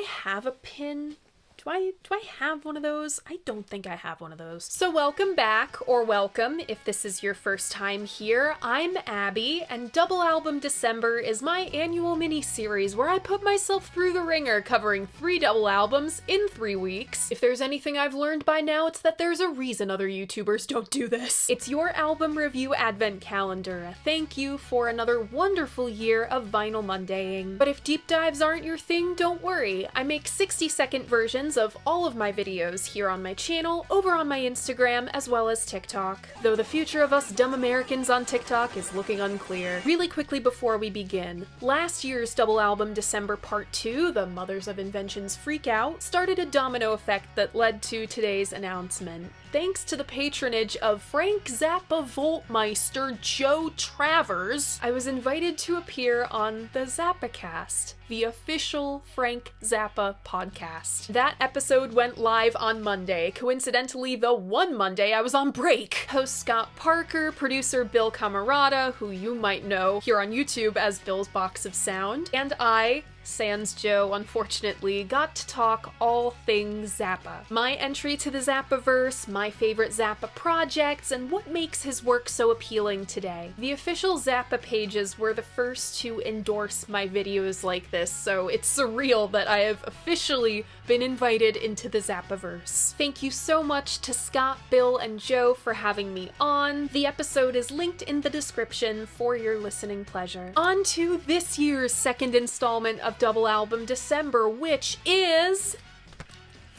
I have a pin? Do I have one of those? I don't think I have one of those. So welcome back, or welcome if this is your first time here. I'm Abby, and Double Album December is my annual mini-series where I put myself through the ringer covering 3 double albums in 3 weeks. If there's anything I've learned by now, it's that there's a reason other YouTubers don't do this. It's your album review advent calendar. A thank you for another wonderful year of vinyl Mondaying. But if deep dives aren't your thing, don't worry. I make 60-second versions of all of my videos here on my channel, over on my Instagram, as well as TikTok. Though the future of us dumb Americans on TikTok is looking unclear. Really quickly before we begin, last year's double album December Part 2, The Mothers of Invention's Freak Out, started a domino effect that led to today's announcement. Thanks to the patronage of Frank Zappa Voltmeister Joe Travers, I was invited to appear on the ZappaCast, the official Frank Zappa podcast. That episode went live on Monday, coincidentally the one Monday I was on break. Host Scott Parker, producer Bill Camarada, who you might know here on YouTube as Bill's Box of Sound, and I, sans Joe, unfortunately, got to talk all things Zappa. My entry to the Zappaverse, my favorite Zappa projects, and what makes his work so appealing today. The official Zappa pages were the first to endorse my videos like this, so it's surreal that I have officially been invited into the Zappaverse. Thank you so much to Scott, Bill, and Joe for having me on. The episode is linked in the description for your listening pleasure. On to this year's second installment of Double Album December, which is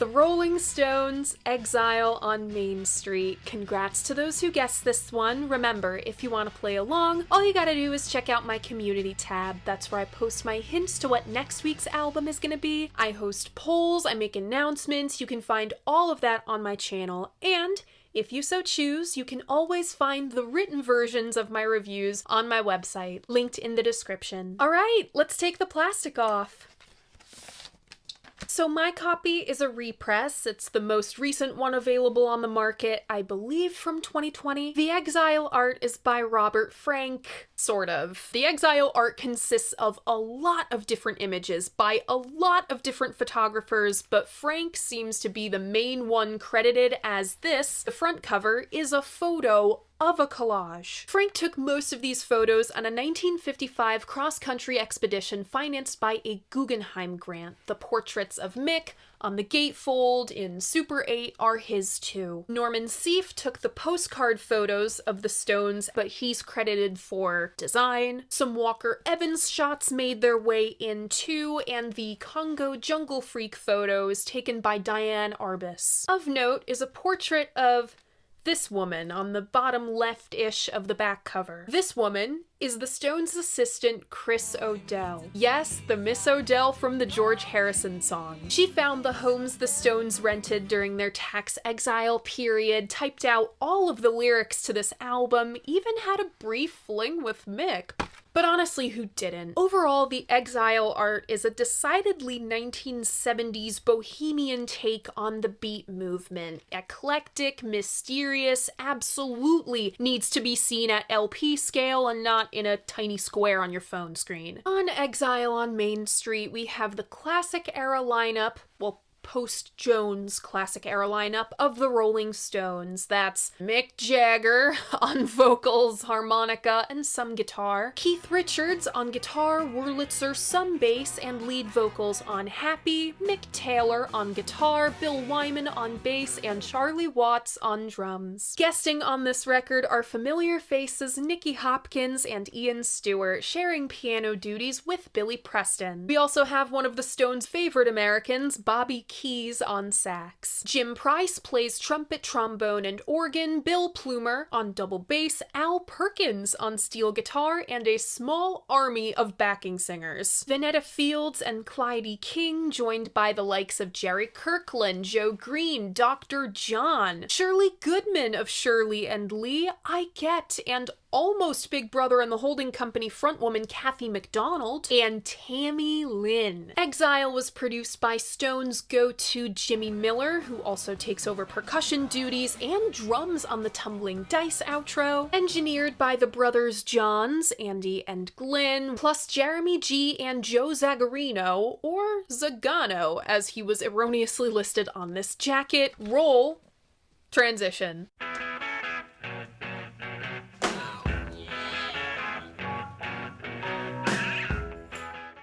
the Rolling Stones' Exile on Main Street. Congrats to those who guessed this one. Remember, if you want to play along, all you gotta do is check out my community tab. That's where I post my hints to what next week's album is gonna be. I host polls, I make announcements. You can find all of that on my channel. And if you so choose, you can always find the written versions of my reviews on my website, linked in the description. All right, let's take the plastic off. So my copy is a repress. It's the most recent one available on the market, I believe from 2020. The Exile art is by Robert Frank, sort of. The Exile art consists of a lot of different images by a lot of different photographers, but Frank seems to be the main one credited as this. The front cover is a photo of a collage. Frank took most of these photos on a 1955 cross-country expedition financed by a Guggenheim grant. The portraits of Mick on the gatefold in Super 8 are his too. Norman Seeff took the postcard photos of the Stones, but he's credited for design. Some Walker Evans shots made their way in too, and the Congo Jungle Freak photos taken by Diane Arbus. Of note is a portrait of this woman on the bottom left-ish of the back cover. This woman is the Stones' assistant, Chris O'Dell. Yes, the Miss O'Dell from the George Harrison song. She found the homes the Stones rented during their tax exile period, typed out all of the lyrics to this album, even had a brief fling with Mick. But honestly, who didn't? Overall, the Exile art is a decidedly 1970s bohemian take on the beat movement. Eclectic, mysterious, absolutely needs to be seen at LP scale and not in a tiny square on your phone screen. On Exile on Main Street, we have the classic era lineup, well, post-Jones classic era lineup of the Rolling Stones. That's Mick Jagger on vocals, harmonica, and some guitar. Keith Richards on guitar, Wurlitzer some bass, and lead vocals on Happy. Mick Taylor on guitar, Bill Wyman on bass, and Charlie Watts on drums. Guesting on this record are familiar faces Nicky Hopkins and Ian Stewart, sharing piano duties with Billy Preston. We also have one of the Stones' favorite Americans, Bobby Keys on sax. Jim Price plays trumpet, trombone, and organ, Bill Plumer on double bass, Al Perkins on steel guitar, and a small army of backing singers. Vanetta Fields and Clyde E. King, joined by the likes of Jerry Kirkland, Joe Green, Dr. John, Shirley Goodman of Shirley and Lee, I Get, and almost Big Brother and the Holding Company frontwoman Kathy McDonald, and Tammy Lynn. Exile was produced by Stone's go-to Jimmy Miller, who also takes over percussion duties and drums on the Tumbling Dice outro, engineered by the brothers Johns, Andy and Glenn, plus Jeremy G and Joe Zagarino, or Zagano, as he was erroneously listed on this jacket. Roll. Transition.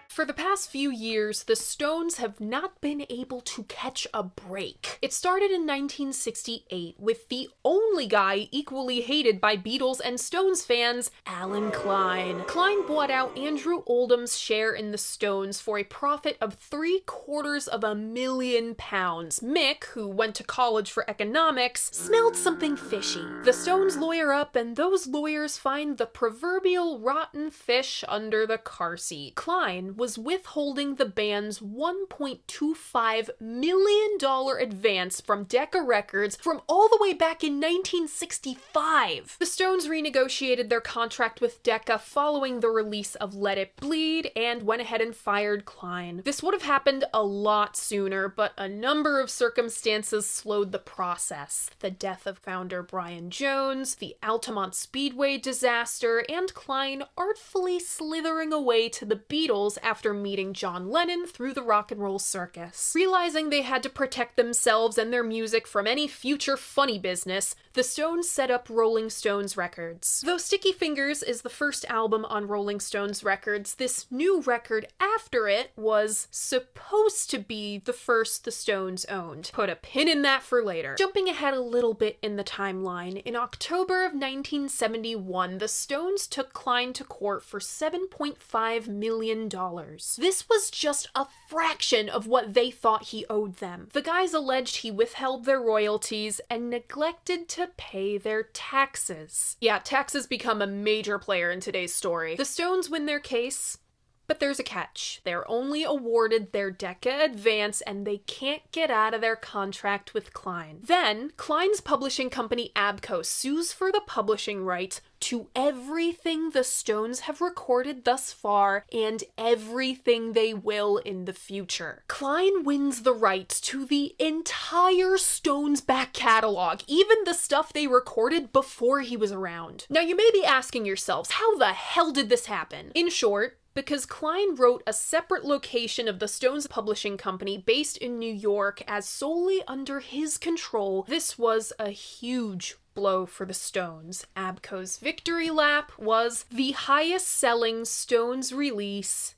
For the past few years, the Stones have not been able to catch a break. It started in 1968 with the only guy equally hated by Beatles and Stones fans, Alan Klein. Klein bought out Andrew Oldham's share in the Stones for a profit of £750,000. Mick, who went to college for economics, smelled something fishy. The Stones lawyer up, and those lawyers find the proverbial rotten fish under the car seat. Klein was withholding the band's $1.25 million advance from Decca Records from all the way back in 1965. The Stones renegotiated their contract with Decca following the release of Let It Bleed and went ahead and fired Klein. This would have happened a lot sooner, but a number of circumstances slowed the process. The death of founder Brian Jones, the Altamont Speedway disaster, and Klein artfully slithering away to the Beatles after meeting John Lennon through the rock and roll circus. Realizing they had to protect themselves and their music from any future funny business, the Stones set up Rolling Stones Records. Though Sticky Fingers is the first album on Rolling Stones Records, this new record after it was supposed to be the first the Stones owned. Put a pin in that for later. Jumping ahead a little bit in the timeline, in October of 1971, the Stones took Klein to court for $7.5 million. This was just a fraction of what they thought he owed them. The guys alleged he withheld their royalties and neglected to pay their taxes. Yeah, taxes become a major player in today's story. The Stones win their case, but there's a catch. They're only awarded their Decca advance and they can't get out of their contract with Klein. Then, Klein's publishing company Abco sues for the publishing rights to everything the Stones have recorded thus far and everything they will in the future. Klein wins the rights to the entire Stones back catalog, even the stuff they recorded before he was around. Now you may be asking yourselves, how the hell did this happen? In short, because Klein wrote a separate location of the Stones publishing company based in New York as solely under his control, this was a huge blow for the Stones. Abco's victory lap was the highest-selling Stones release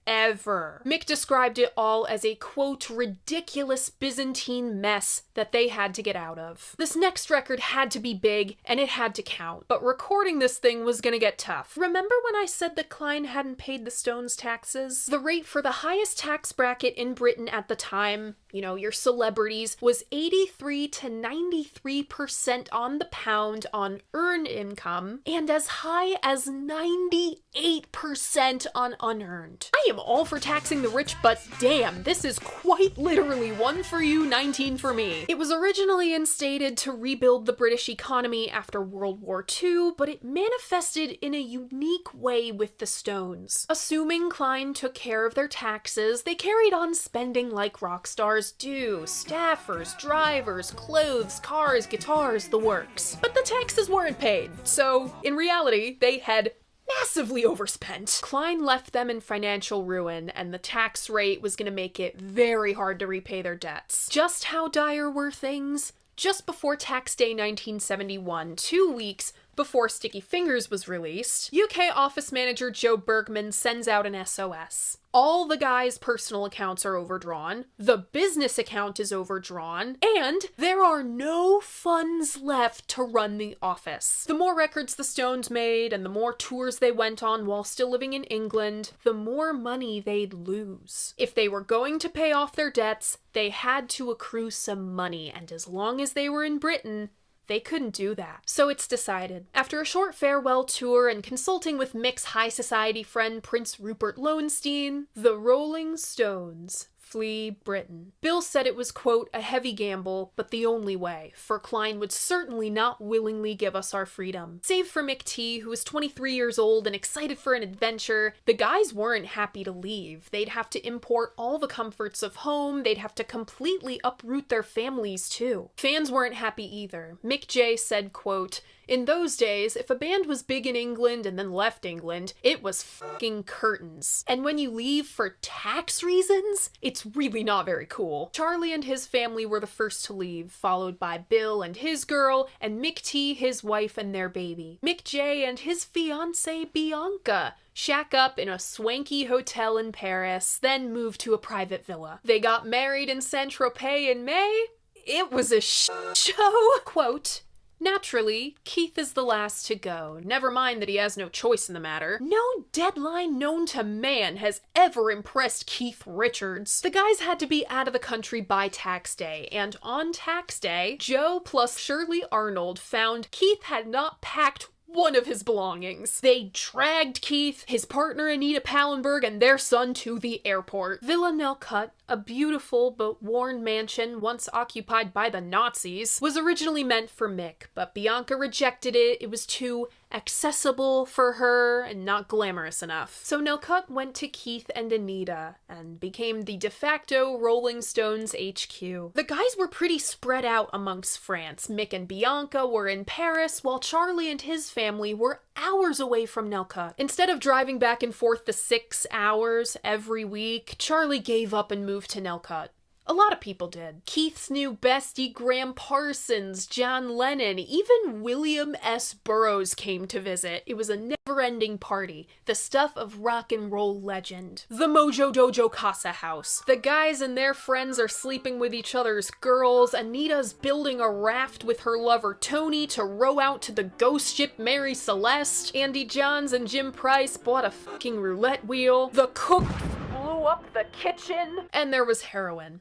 ever. Mick described it all as a, quote, ridiculous Byzantine mess that they had to get out of. This next record had to be big, and it had to count, but recording this thing was gonna get tough. Remember when I said that Klein hadn't paid the Stones taxes? The rate for the highest tax bracket in Britain at the time, you know, your celebrities, was 83 to 93% on the pound on earned income, and as high as 98% on unearned. I am all for taxing the rich, but damn, this is quite literally 1 for you, 19 for me. It was originally instated to rebuild the British economy after World War II, but it manifested in a unique way with the Stones. Assuming Klein took care of their taxes, they carried on spending like rock stars do. Staffers, drivers, clothes, cars, guitars, the works. But the taxes weren't paid, so in reality, they had massively overspent. Klein left them in financial ruin, and the tax rate was gonna make it very hard to repay their debts. Just how dire were things? Just before Tax Day 1971, 2 weeks before Sticky Fingers was released, UK office manager Joe Bergman sends out an SOS. All the guys' personal accounts are overdrawn, the business account is overdrawn, and there are no funds left to run the office. The more records the Stones made and the more tours they went on while still living in England, the more money they'd lose. If they were going to pay off their debts, they had to accrue some money, and as long as they were in Britain, they couldn't do that. So it's decided. After a short farewell tour and consulting with Mick's high society friend Prince Rupert Lowenstein, the Rolling Stones flee Britain. Bill said it was, quote, a heavy gamble, but the only way, for Klein would certainly not willingly give us our freedom. Save for Mick T, who was 23 years old and excited for an adventure, the guys weren't happy to leave. They'd have to import all the comforts of home, they'd have to completely uproot their families too. Fans weren't happy either. Mick J said, quote, in those days, if a band was big in England and then left England, it was fucking curtains. And when you leave for tax reasons, it's really not very cool. Charlie and his family were the first to leave, followed by Bill and his girl, and Mick T, his wife, and their baby. Mick J and his fiancée Bianca shack up in a swanky hotel in Paris, then move to a private villa. They got married in Saint-Tropez in May. It was a show. Quote, naturally, Keith is the last to go. Never mind that he has no choice in the matter. No deadline known to man has ever impressed Keith Richards. The guys had to be out of the country by tax day, and on tax day, Joe plus Shirley Arnold found Keith had not packed one of his belongings. They dragged Keith, his partner Anita Pallenberg, and their son to the airport. Villa Nelcut, a beautiful but worn mansion once occupied by the Nazis, was originally meant for Mick, but Bianca rejected it. It was too accessible for her and not glamorous enough. So Nelcut went to Keith and Anita and became the de facto Rolling Stones HQ. The guys were pretty spread out amongst France. Mick and Bianca were in Paris, while Charlie and his family were hours away from Nelcut. Instead of driving back and forth the 6 hours every week, Charlie gave up and moved to Nelcut. A lot of people did. Keith's new bestie Graham Parsons, John Lennon, even William S. Burroughs came to visit. It was a never-ending party, the stuff of rock and roll legend. The Mojo Dojo Casa House. The guys and their friends are sleeping with each other's girls. Anita's building a raft with her lover Tony to row out to the ghost ship Mary Celeste. Andy Johns and Jim Price bought a fucking roulette wheel. The cook blew up the kitchen. And there was heroin.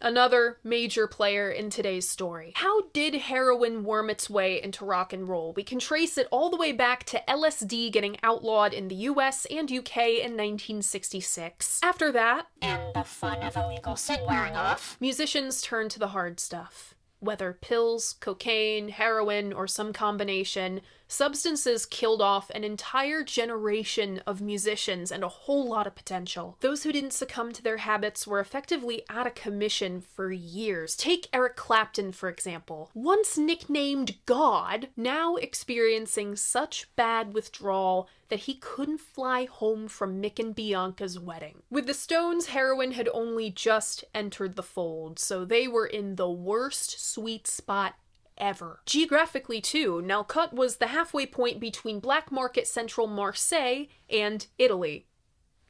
Another major player in today's story. How did heroin worm its way into rock and roll? We can trace it all the way back to LSD getting outlawed in the US and UK in 1966. After that, and the fun of illegal sin wearing off, musicians turned to the hard stuff. Whether pills, cocaine, heroin, or some combination, substances killed off an entire generation of musicians and a whole lot of potential. Those who didn't succumb to their habits were effectively out of commission for years. Take Eric Clapton, for example. Once nicknamed God, now experiencing such bad withdrawal that he couldn't fly home from Mick and Bianca's wedding. With the Stones, heroin had only just entered the fold, so they were in the worst sweet spot ever. Geographically, too, Nelcut was the halfway point between black market central Marseille and Italy.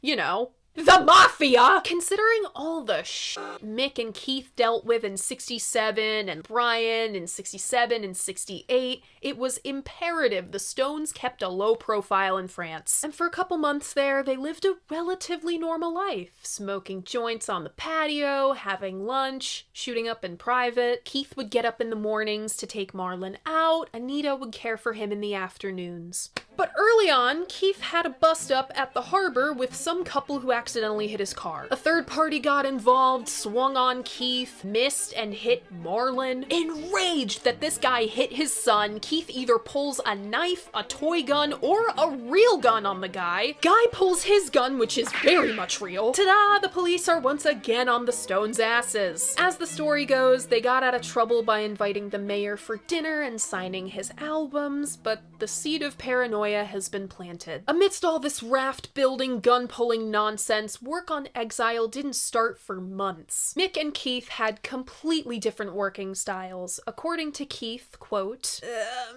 You know, the Mafia! Considering all the shit Mick and Keith dealt with in 67 and Brian in 67 and 68, it was imperative the Stones kept a low profile in France. And for a couple months there, they lived a relatively normal life, smoking joints on the patio, having lunch, shooting up in private. Keith would get up in the mornings to take Marlon out, Anita would care for him in the afternoons. But early on, Keith had a bust up at the harbor with some couple who accidentally hit his car. A third party got involved, swung on Keith, missed and hit Marlon. Enraged that this guy hit his son, Keith either pulls a knife, a toy gun, or a real gun on the guy. Guy pulls his gun, which is very much real. Ta-da! The police are once again on the Stones' asses. As the story goes, they got out of trouble by inviting the mayor for dinner and signing his albums, but the seed of paranoia has been planted. Amidst all this raft building, gun pulling nonsense, work on Exile didn't start for months. Mick and Keith had completely different working styles. According to Keith, quote,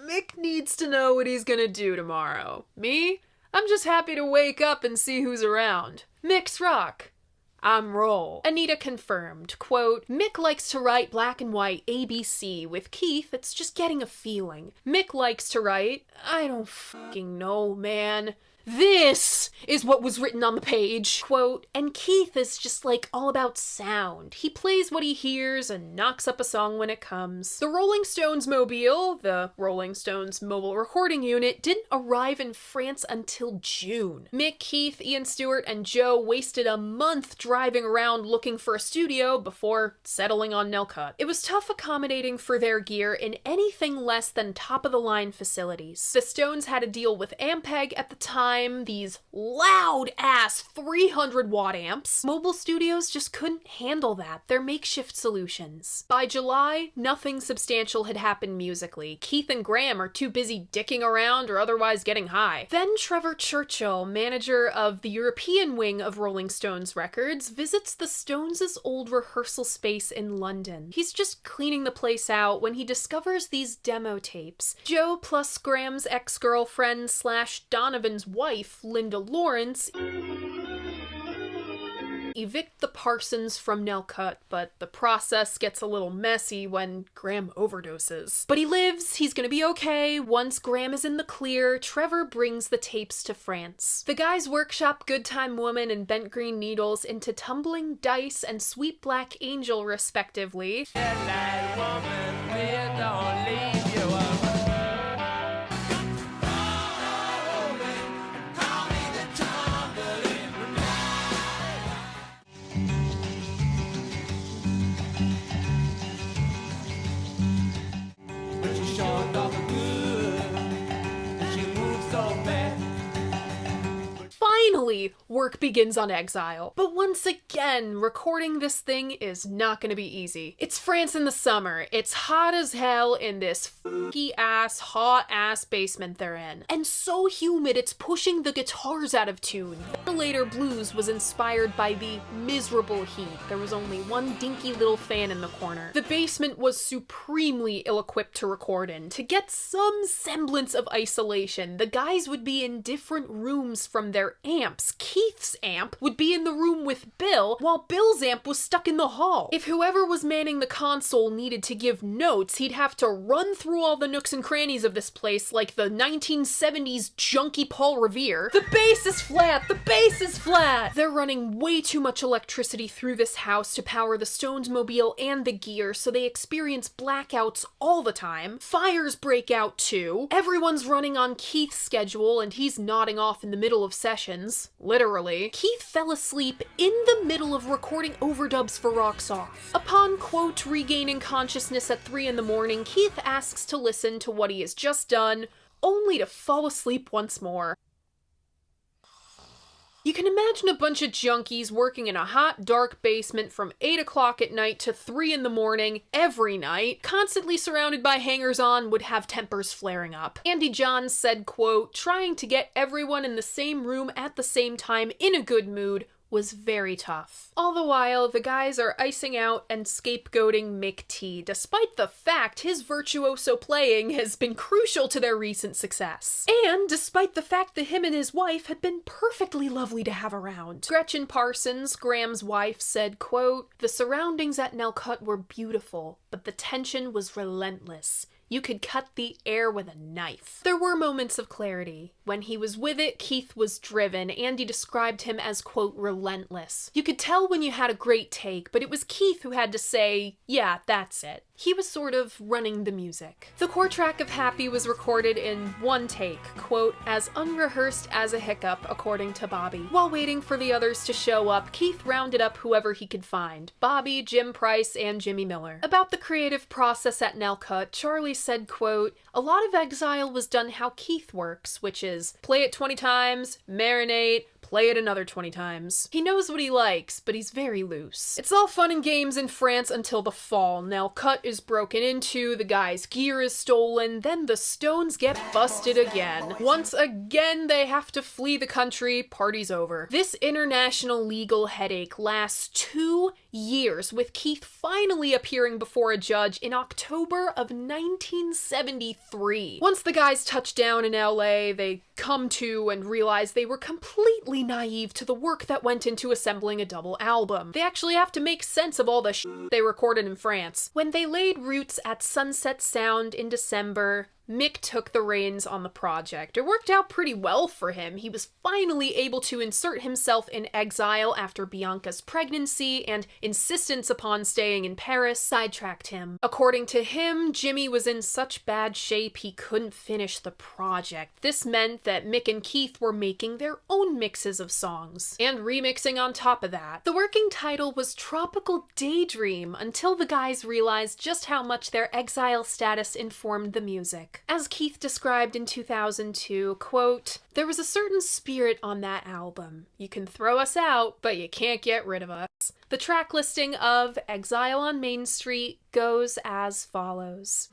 Mick needs to know what he's gonna do tomorrow. Me? I'm just happy to wake up and see who's around. Mick's rock. I'm roll. Anita confirmed, quote, Mick likes to write black and white ABC. With Keith, it's just getting a feeling. Mick likes to write, I don't fucking know, man. This is what was written on the page. Quote, and Keith is just like all about sound. He plays what he hears and knocks up a song when it comes. The Rolling Stones mobile, the Rolling Stones mobile recording unit, didn't arrive in France until June. Mick, Keith, Ian Stewart, and Joe wasted a month driving around looking for a studio before settling on Nelcut. It was tough accommodating for their gear in anything less than top-of-the-line facilities. The Stones had a deal with Ampeg at the time, these loud-ass 300-watt amps. Mobile studios just couldn't handle that. They're makeshift solutions. By July, nothing substantial had happened musically. Keith and Graham are too busy dicking around or otherwise getting high. Then Trevor Churchill, manager of the European wing of Rolling Stones Records, visits the Stones' old rehearsal space in London. He's just cleaning the place out when he discovers these demo tapes. Joe plus Graham's ex-girlfriend slash Donovan's wife, Linda Lawrence, evict the Parsons from Nelcut, but the process gets a little messy when Graham overdoses. But he lives, he's gonna be okay. Once Graham is in the clear, Trevor brings the tapes to France. The guys workshop Good Time Woman and Bent Green Needles into Tumbling Dice and Sweet Black Angel, respectively. Finally, work begins on Exile. But once again, recording this thing is not gonna be easy. It's France in the summer. It's hot as hell in this hot-ass basement they're in. And so humid it's pushing the guitars out of tune. Ventilator Blues was inspired by the miserable heat. There was only one dinky little fan in the corner. The basement was supremely ill-equipped to record in. To get some semblance of isolation, the guys would be in different rooms from their amps. Keith's amp would be in the room with Bill, while Bill's amp was stuck in the hall. If whoever was manning the console needed to give notes, he'd have to run through all the nooks and crannies of this place like the 1970s junkie Paul Revere. The bass is flat! The bass is flat! They're running way too much electricity through this house to power the Stones mobile and the gear, so they experience blackouts all the time. Fires break out too. Everyone's running on Keith's schedule and he's nodding off in the middle of sessions. Literally. Keith fell asleep in the middle of recording overdubs for Rocks Off. Upon, quote, regaining consciousness at 3 in the morning, Keith asks to listen to what he has just done, only to fall asleep once more. You can imagine a bunch of junkies working in a hot, dark basement from 8 o'clock at night to 3 in the morning every night, constantly surrounded by hangers-on, would have tempers flaring up. Andy Johns said, quote, trying to get everyone in the same room at the same time in a good mood was very tough. All the while, the guys are icing out and scapegoating Mick T, despite the fact his virtuoso playing has been crucial to their recent success. And despite the fact that him and his wife had been perfectly lovely to have around. Gretchen Parsons, Graham's wife, said, quote, the surroundings at Nelcut were beautiful, but the tension was relentless. You could cut the air with a knife. There were moments of clarity. When he was with it, Keith was driven. Andy described him as, quote, relentless. You could tell when you had a great take, but it was Keith who had to say, yeah, that's it. He was sort of running the music. The core track of Happy was recorded in one take, quote, as unrehearsed as a hiccup, according to Bobby. While waiting for the others to show up, Keith rounded up whoever he could find, Bobby, Jim Price, and Jimmy Miller. About the creative process at Nelcut, Charlie said, quote, a lot of Exile was done how Keith works, which is play it 20 times, marinate, play it another 20 times. He knows what he likes, but he's very loose. It's all fun and games in France until the fall. Nelcut is broken into, the guy's gear is stolen, then the Stones get busted again. Once again, they have to flee the country, party's over. This international legal headache lasts 2 years, with Keith finally appearing before a judge in October of 1973. Once the guys touch down in LA, they come to and realize they were completely naive to the work that went into assembling a double album. They actually have to make sense of all the shit they recorded in France. When they laid roots at Sunset Sound in December, Mick took the reins on the project. It worked out pretty well for him. He was finally able to insert himself in exile after Bianca's pregnancy, and insistence upon staying in Paris sidetracked him. According to him, Jimmy was in such bad shape he couldn't finish the project. This meant that Mick and Keith were making their own mixes of songs, and remixing on top of that. The working title was Tropical Daydream, until the guys realized just how much their exile status informed the music. As Keith described in 2002, quote, "There was a certain spirit on that album. You can throw us out, but you can't get rid of us." The track listing of Exile on Main Street goes as follows.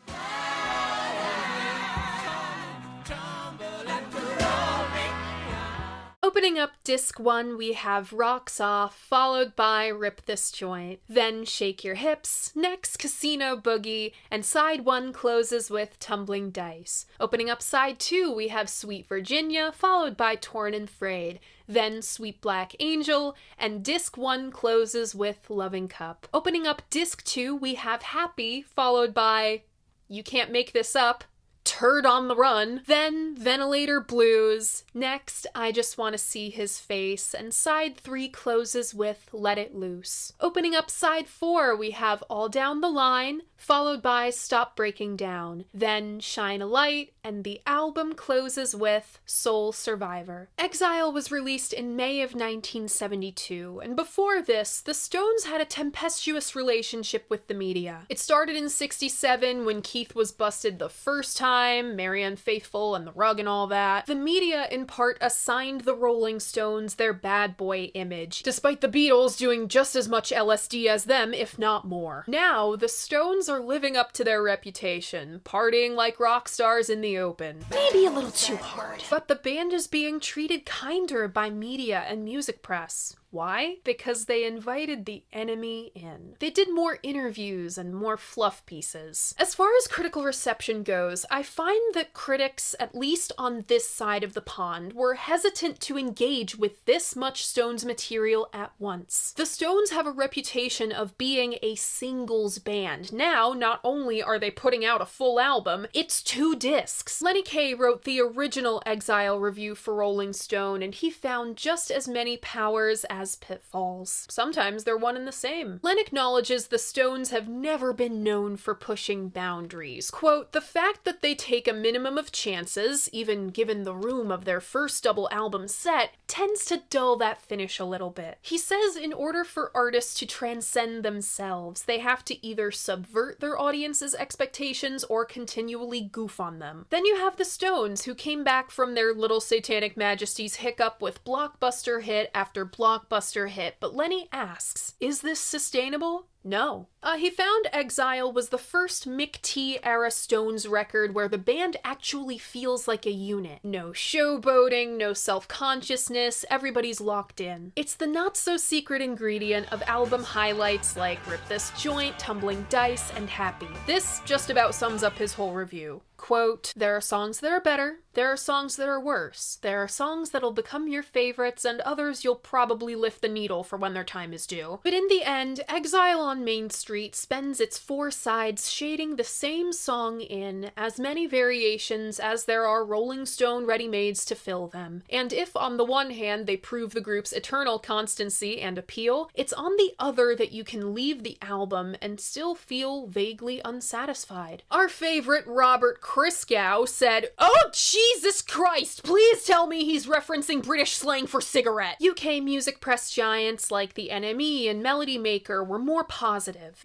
Opening up disc 1, we have Rocks Off, followed by Rip This Joint, then Shake Your Hips, next Casino Boogie, and side 1 closes with Tumbling Dice. Opening up side 2, we have Sweet Virginia, followed by Torn and Frayed, then Sweet Black Angel, and disc 1 closes with Loving Cup. Opening up disc 2, we have Happy, followed by You Can't Make This Up, Turd on the Run, then Ventilator Blues, next I Just Want to See His Face, and side 3 closes with Let It Loose. Opening up side 4, we have All Down the Line, followed by Stop Breaking Down, then Shine a Light, and the album closes with Soul Survivor. Exile was released in May of 1972, and before this, the Stones had a tempestuous relationship with the media. It started in '67 when Keith was busted the first time, Marianne Faithfull and The Rug and all that. The media, in part, assigned the Rolling Stones their bad boy image, despite the Beatles doing just as much LSD as them, if not more. Now, the Stones are living up to their reputation, partying like rock stars in the open. Maybe a little too hard. But the band is being treated kinder by media and music press. Why? Because they invited the enemy in. They did more interviews and more fluff pieces. As far as critical reception goes, I find that critics, at least on this side of the pond, were hesitant to engage with this much Stones material at once. The Stones have a reputation of being a singles band. Now, not only are they putting out a full album, it's 2 discs. Lenny Kaye wrote the original Exile review for Rolling Stone, and he found just as many powers as pitfalls. Sometimes they're one and the same. Len acknowledges the Stones have never been known for pushing boundaries. Quote, "The fact that they take a minimum of chances, even given the room of their first double album set, tends to dull that finish a little bit." He says in order for artists to transcend themselves, they have to either subvert their audience's expectations or continually goof on them. Then you have the Stones, who came back from their Little Satanic Majesties hiccup with blockbuster hit after blockbuster hit, but Lenny asks, is this sustainable? No. He found Exile was the first Mick T era Stones record where the band actually feels like a unit. No showboating, no self-consciousness, everybody's locked in. It's the not-so-secret ingredient of album highlights like Rip This Joint, Tumbling Dice, and Happy. This just about sums up his whole review. Quote, "There are songs that are better, there are songs that are worse, there are songs that'll become your favorites, and others you'll probably lift the needle for when their time is due. But in the end, Exile on Main Street spends its 4 sides shading the same song in as many variations as there are Rolling Stone ready-mades to fill them. And if on the one hand they prove the group's eternal constancy and appeal, it's on the other that you can leave the album and still feel vaguely unsatisfied." Our favorite Robert Christgau said, "Oh Jesus Christ, please tell me he's referencing British slang for cigarette." UK music press giants like the NME and Melody Maker were more positive.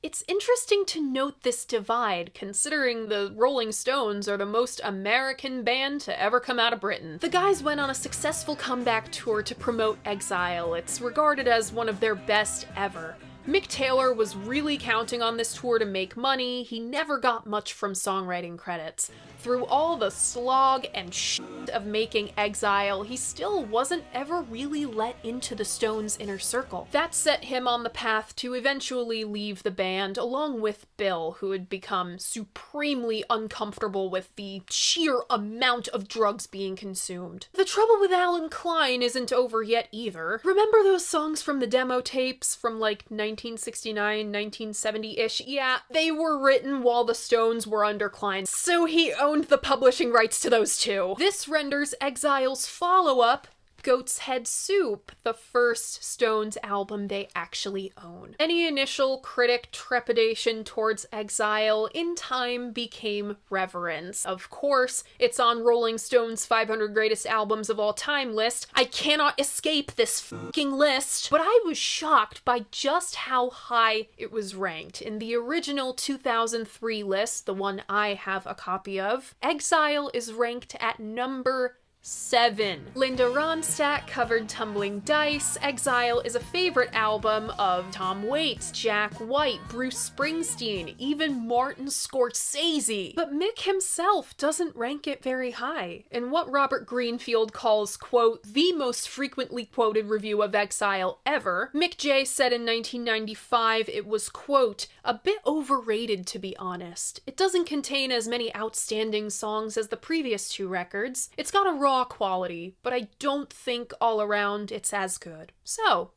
It's interesting to note this divide, considering the Rolling Stones are the most American band to ever come out of Britain. The guys went on a successful comeback tour to promote Exile. It's regarded as one of their best ever. Mick Taylor was really counting on this tour to make money. He never got much from songwriting credits. Through all the slog and shit of making Exile, he still wasn't ever really let into the Stones' inner circle. That set him on the path to eventually leave the band, along with Bill, who had become supremely uncomfortable with the sheer amount of drugs being consumed. The trouble with Alan Klein isn't over yet either. Remember those songs from the demo tapes from like 19 1969, 1970-ish. Yeah, they were written while the Stones were on decline, so he owned the publishing rights to those too. This renders Exile's follow-up, Goat's Head Soup, the first Stones album they actually own. Any initial critic trepidation towards Exile in time became reverence. Of course, it's on Rolling Stone's 500 Greatest Albums of All Time list. I cannot escape this fucking list, but I was shocked by just how high it was ranked. In the original 2003 list, the one I have a copy of, Exile is ranked at number 7. Linda Ronstadt covered Tumbling Dice. Exile is a favorite album of Tom Waits, Jack White, Bruce Springsteen, even Martin Scorsese. But Mick himself doesn't rank it very high. In what Robert Greenfield calls, quote, the most frequently quoted review of Exile ever, Mick J said in 1995 it was, quote, a bit overrated to be honest. It doesn't contain as many outstanding songs as the previous two records. It's got a raw quality, but I don't think all around it's as good. So,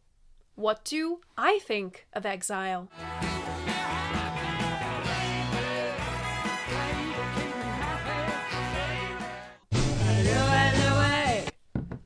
what do I think of Exile?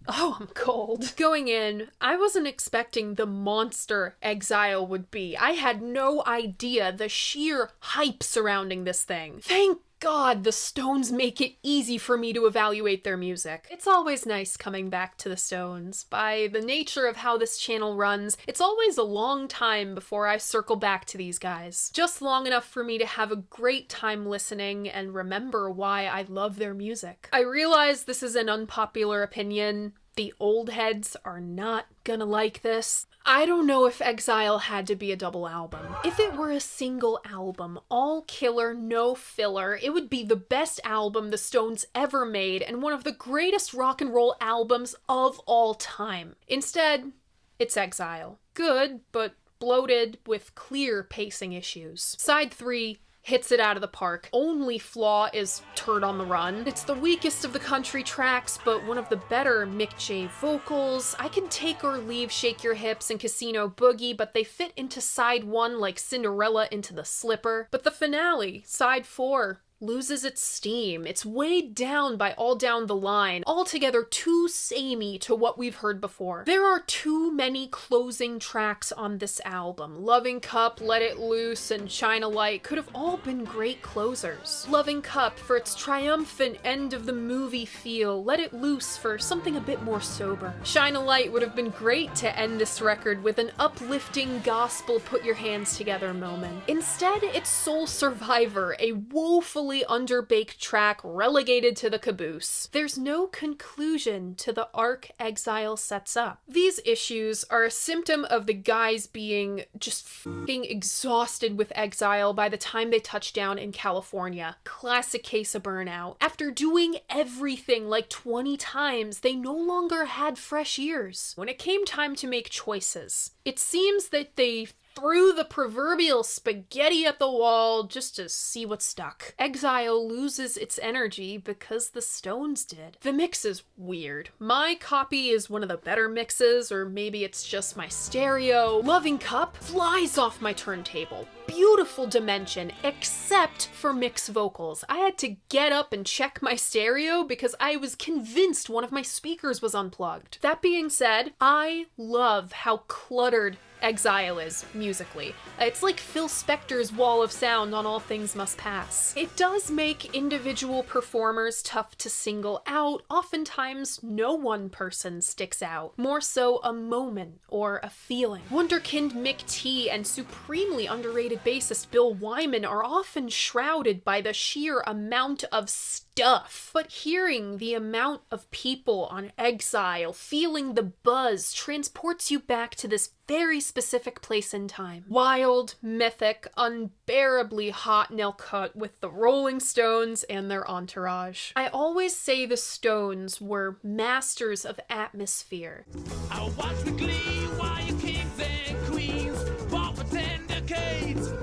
Oh, I'm cold. Going in, I wasn't expecting the monster Exile would be. I had no idea the sheer hype surrounding this thing. Thank God the Stones make it easy for me to evaluate their music. It's always nice coming back to the Stones. By the nature of how this channel runs, it's always a long time before I circle back to these guys. Just long enough for me to have a great time listening and remember why I love their music. I realize this is an unpopular opinion. The old heads are not gonna like this. I don't know if Exile had to be a double album. If it were a single album, all killer, no filler, it would be the best album the Stones ever made and one of the greatest rock and roll albums of all time. Instead, it's Exile. Good, but bloated with clear pacing issues. Side 3 hits it out of the park. Only flaw is Turd on the Run. It's the weakest of the country tracks, but one of the better Mick J vocals. I can take or leave Shake Your Hips and Casino Boogie, but they fit into side 1 like Cinderella into the slipper. But the finale, side 4, loses its steam. It's weighed down by All Down the Line, altogether too samey to what we've heard before. There are too many closing tracks on this album. Loving Cup, Let It Loose, and Shine a Light could have all been great closers. Loving Cup for its triumphant end of the movie feel, Let It Loose for something a bit more sober. Shine a Light would have been great to end this record with an uplifting gospel put your hands together moment. Instead, it's Soul Survivor, a woefully underbaked track relegated to the caboose. There's no conclusion to the arc Exile sets up. These issues are a symptom of the guys being just f***ing exhausted with Exile by the time they touch down in California. Classic case of burnout. After doing everything like 20 times, they no longer had fresh ears. When it came time to make choices, it seems that they threw the proverbial spaghetti at the wall just to see what stuck. Exile loses its energy because the Stones did. The mix is weird. My copy is one of the better mixes, or maybe it's just my stereo. Loving Cup flies off my turntable. Beautiful dimension, except for Mick's vocals. I had to get up and check my stereo because I was convinced one of my speakers was unplugged. That being said, I love how cluttered Exile is musically. It's like Phil Spector's wall of sound on All Things Must Pass. It does make individual performers tough to single out. Oftentimes, no one person sticks out. More so a moment or a feeling. Wunderkind Mick T and supremely underrated bassist Bill Wyman are often shrouded by the sheer amount of stuff. But hearing the amount of people on Exile, feeling the buzz, transports you back to this very specific place in time. Wild, mythic, unbearably hot Nell Cut with the Rolling Stones and their entourage. I always say the Stones were masters of atmosphere. I watch with glee while you kings and queens fought for 10 decades.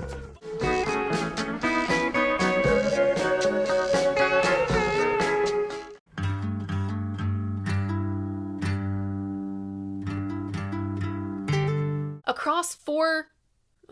Across 4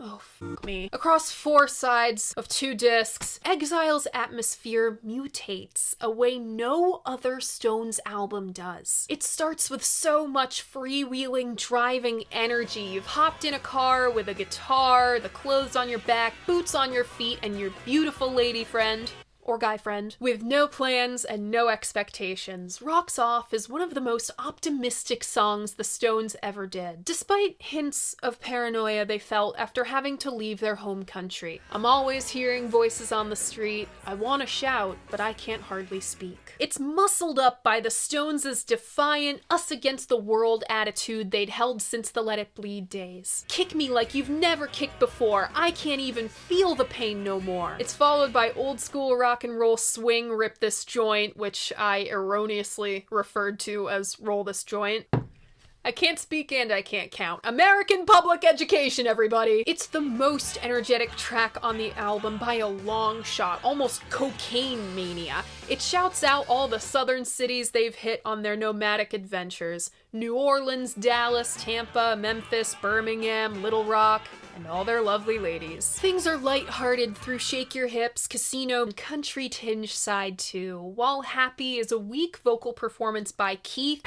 Oh, fuck me. Across 4 sides of 2 discs, Exile's atmosphere mutates a way no other Stones album does. It starts with so much freewheeling, driving energy. You've hopped in a car with a guitar, the clothes on your back, boots on your feet, and your beautiful lady friend, or guy friend, with no plans and no expectations, rocks off as one of the most optimistic songs the Stones ever did, despite hints of paranoia they felt after having to leave their home country. I'm always hearing voices on the street. I want to shout, but I can't hardly speak. It's muscled up by the Stones' defiant, us against the world attitude they'd held since the Let It Bleed days. Kick me like you've never kicked before. I can't even feel the pain no more. It's followed by old school rock and roll swing Rip This Joint, which I erroneously referred to as Roll This Joint. I can't speak and I can't count. American public education, everybody! It's the most energetic track on the album by a long shot, almost cocaine mania. It shouts out all the southern cities they've hit on their nomadic adventures. New Orleans, Dallas, Tampa, Memphis, Birmingham, Little Rock, and all their lovely ladies. Things are lighthearted through Shake Your Hips, Casino, and country tinge side too, while Happy is a weak vocal performance by Keith.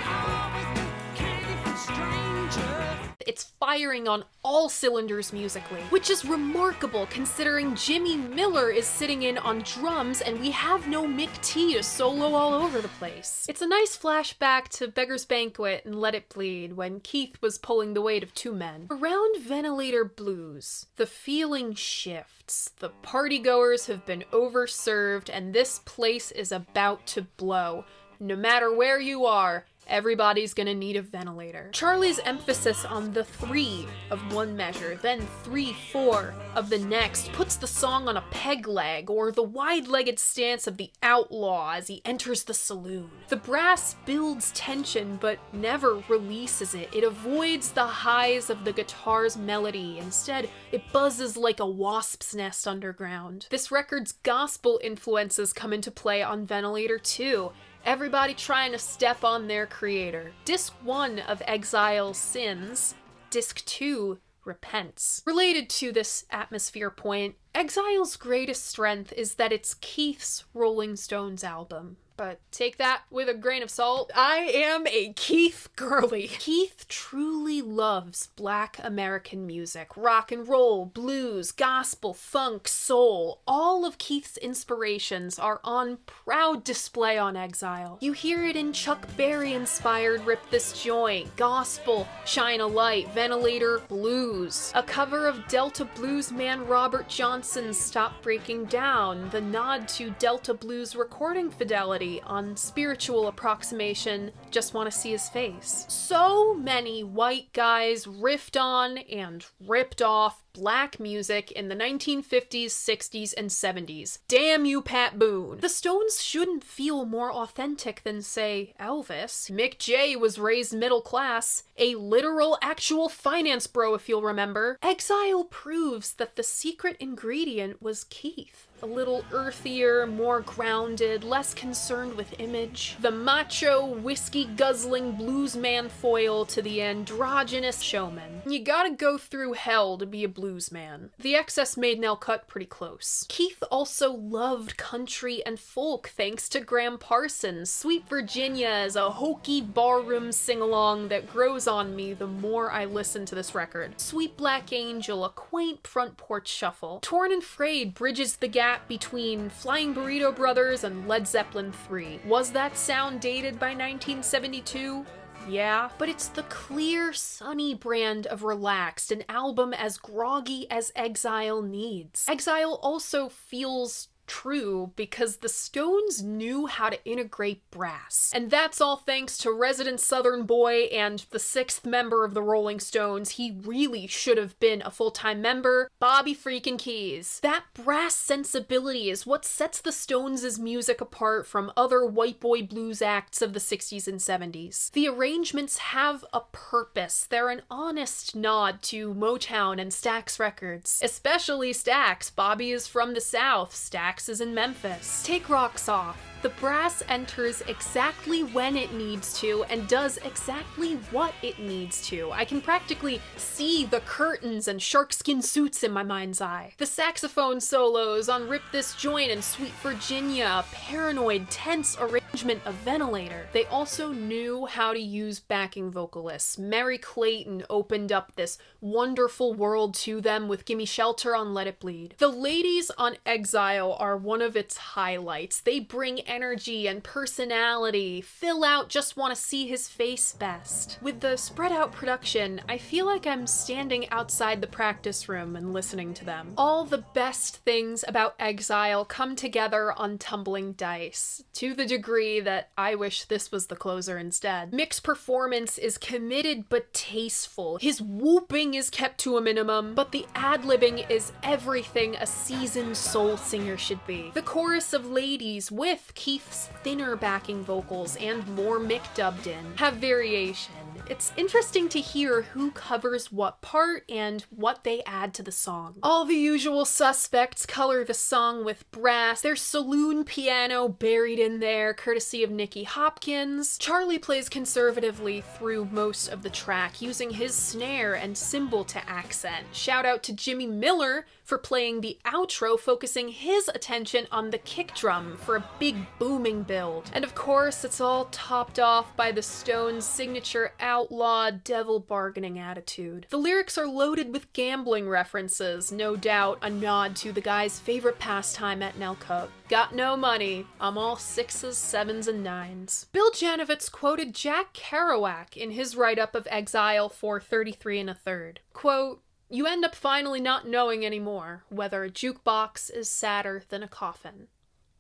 It's firing on all cylinders musically, which is remarkable considering Jimmy Miller is sitting in on drums and we have no Mick T to solo all over the place. It's a nice flashback to Beggar's Banquet and Let It Bleed when Keith was pulling the weight of 2 men. Around Ventilator Blues, the feeling shifts. The partygoers have been overserved and this place is about to blow. No matter where you are, everybody's gonna need a ventilator. Charlie's emphasis on the 3 of one measure, then 3/4 of the next, puts the song on a peg leg, or the wide-legged stance of the outlaw as he enters the saloon. The brass builds tension, but never releases it. It avoids the highs of the guitar's melody. Instead, it buzzes like a wasp's nest underground. This record's gospel influences come into play on Ventilator too. Everybody trying to step on their creator. Disc 1 of Exile sins, Disc 2 repents. Related to this atmosphere point, Exile's greatest strength is that it's Keith's Rolling Stones album. But take that with a grain of salt. I am a Keith girly. Keith truly loves Black American music. Rock and roll, blues, gospel, funk, soul. All of Keith's inspirations are on proud display on Exile. You hear it in Chuck Berry-inspired Rip This Joint, gospel, Shine a Light, Ventilator, blues. A cover of Delta blues man Robert Johnson's Stop Breaking Down, the nod to Delta blues recording fidelity on Spiritual Approximation, Just Wanna See His Face. So many white guys riffed on and ripped off black music in the 1950s, 60s, and 70s. Damn you, Pat Boone. The Stones shouldn't feel more authentic than, say, Elvis. Mick J was raised middle class, a literal actual finance bro if you'll remember. Exile proves that the secret ingredient was Keith. A little earthier, more grounded, less concerned with image. The macho, whiskey-guzzling bluesman foil to the androgynous showman. You gotta go through hell to be a bluesman. The excess made Nell cut pretty close. Keith also loved country and folk thanks to Graham Parsons. Sweet Virginia is a hokey barroom sing-along that grows on me the more I listen to this record. Sweet Black Angel, a quaint front porch shuffle. Torn and Frayed bridges the gap between Flying Burrito Brothers and Led Zeppelin 3. Was that sound dated by 1972? Yeah, but it's the clear, sunny brand of relaxed, an album as groggy as Exile needs. Exile also feels true because the Stones knew how to integrate brass. And that's all thanks to resident Southern boy and the 6th member of the Rolling Stones. He really should have been a full-time member, Bobby freaking Keys. That brass sensibility is what sets the Stones' music apart from other white boy blues acts of the 60s and 70s. The arrangements have a purpose. They're an honest nod to Motown and Stax Records. Especially Stax. Bobby is from the South. Stax sax is in Memphis. Take Rocks Off. The brass enters exactly when it needs to and does exactly what it needs to. I can practically see the curtains and sharkskin suits in my mind's eye. The saxophone solos on Rip This Joint and Sweet Virginia, a paranoid, tense arrangement of Ventilator. They also knew how to use backing vocalists. Mary Clayton opened up this wonderful world to them with Gimme Shelter on Let It Bleed. The ladies on Exile are one of its highlights. They bring energy and personality. Fill Out Just Wanna See His Face best. With the spread out production, I feel like I'm standing outside the practice room and listening to them. All the best things about Exile come together on Tumbling Dice, to the degree that I wish this was the closer instead. Mick's performance is committed but tasteful. His whooping is kept to a minimum, but the ad-libbing is everything a seasoned soul singer should be. The chorus of ladies, with Keith's thinner backing vocals and more Mick dubbed in, have variation. It's interesting to hear who covers what part and what they add to the song. All the usual suspects color the song with brass. There's saloon piano buried in there, courtesy of Nicky Hopkins. Charlie plays conservatively through most of the track, using his snare and cymbal to accent. Shout out to Jimmy Miller for playing the outro, focusing his attention on the kick drum for a big booming build. And of course, it's all topped off by the Stones' signature outlaw devil bargaining attitude. The lyrics are loaded with gambling references, no doubt a nod to the guy's favorite pastime at Nelcote. Got no money, I'm all 6s, 7s, and 9s. Bill Janovitz quoted Jack Kerouac in his write-up of Exile for 33 1/3. Quote, "You end up finally not knowing anymore whether a jukebox is sadder than a coffin."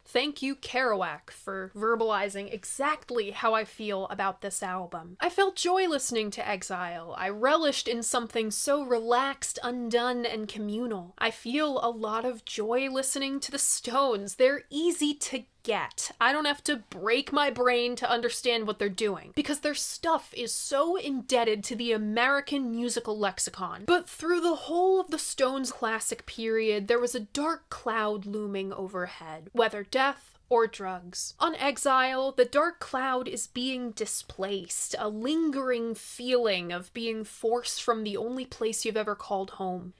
Thank you, Kerouac, for verbalizing exactly how I feel about this album. I felt joy listening to Exile. I relished in something so relaxed, undone, and communal. I feel a lot of joy listening to the Stones. They're easy to get. I don't have to break my brain to understand what they're doing, because their stuff is so indebted to the American musical lexicon. But through the whole of the Stones' classic period, there was a dark cloud looming overhead, whether death or drugs. On Exile, the dark cloud is being displaced, a lingering feeling of being forced from the only place you've ever called home.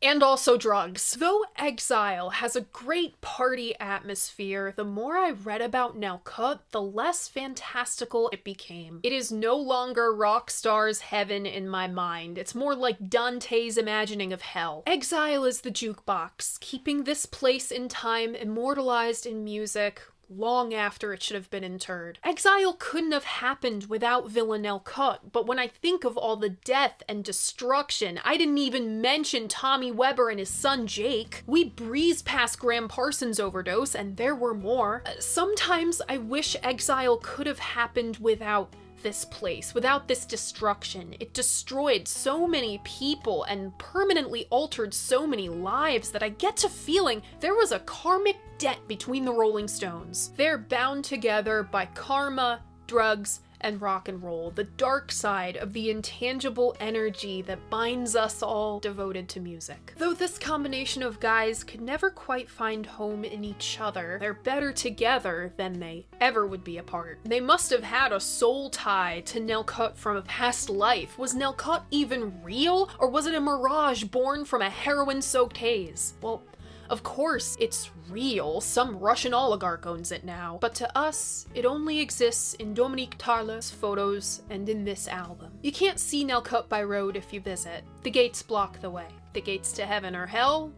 And also drugs. Though Exile has a great party atmosphere, the more I read about Nelcote, the less fantastical it became. It is no longer rock star's heaven in my mind. It's more like Dante's imagining of hell. Exile is the jukebox, keeping this place in time immortalized in music, long after it should have been interred. Exile couldn't have happened without Villa Nelcote, but when I think of all the death and destruction, I didn't even mention Tommy Webber and his son Jake. We breezed past Graham Parsons' overdose, and there were more. Sometimes I wish Exile could have happened without this place, without this destruction. It destroyed so many people and permanently altered so many lives that I get to feeling there was a karmic debt between the Rolling Stones. They're bound together by karma, drugs, and rock and roll, the dark side of the intangible energy that binds us all devoted to music. Though this combination of guys could never quite find home in each other, they're better together than they ever would be apart. They must have had a soul tie to Nelcote from a past life. Was Nelcote even real, or was it a mirage born from a heroin-soaked haze? Well, of course it's real. Some Russian oligarch owns it now. But to us, it only exists in Dominique Tarle's photos and in this album. You can't see Nelcote by road if you visit. The gates block the way. The gates to heaven or hell?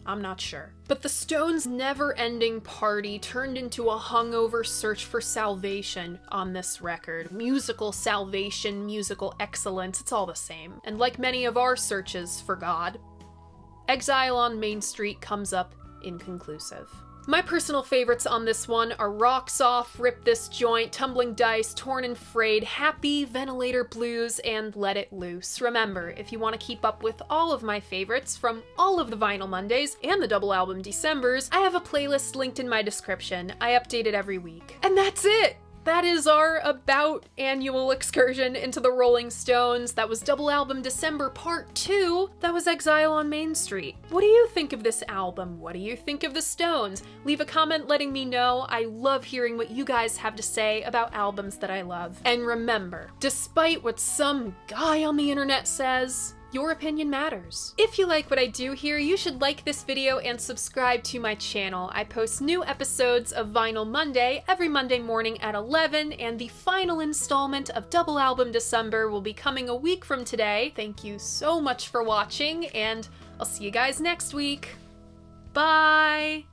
I'm not sure. But the Stones' never-ending party turned into a hungover search for salvation on this record. Musical salvation, musical excellence, it's all the same. And like many of our searches for God, Exile on Main Street comes up inconclusive. My personal favorites on this one are Rocks Off, Rip This Joint, Tumbling Dice, Torn and Frayed, Happy, Ventilator Blues, and Let It Loose. Remember, if you want to keep up with all of my favorites from all of the Vinyl Mondays and the double album Decembers, I have a playlist linked in my description. I update it every week. And that's it! that is our about annual excursion into the Rolling Stones. That was Double Album December Part 2. That was Exile on Main Street. What do you think of this album? What do you think of the Stones? Leave a comment letting me know. I love hearing what you guys have to say about albums that I love. And remember, despite what some guy on the internet says, your opinion matters. If you like what I do here, you should like this video and subscribe to my channel. I post new episodes of Vinyl Monday every Monday morning at 11, and the final installment of Double Album December will be coming a week from today. Thank you so much for watching, and I'll see you guys next week. Bye!